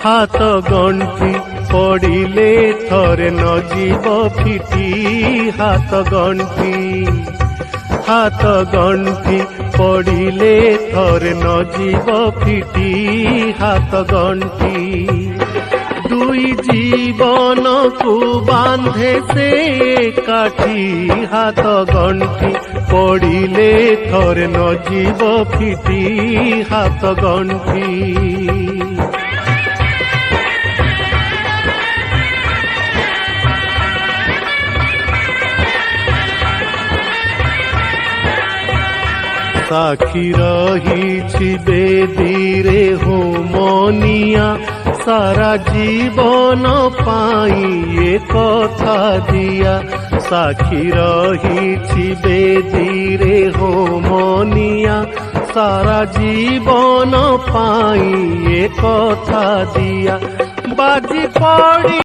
हाथ गंठी पड़िले थरे न जीव फिटी हाथ गंठी पड़िले थरे न जीव फिटी हाथ गंठी दुई जीवन को बांधे से काठी हाथ गंठी पड़िले थरे न जीव फिटी हाथ गंठी साक्षी रही बेदीरे हो मनिया सारा जीवन पाई ये कथा दिया साक्षी रही बेदीरे हो मनिया सारा जीवन पाई ये कथा दिया बाजी पड़ी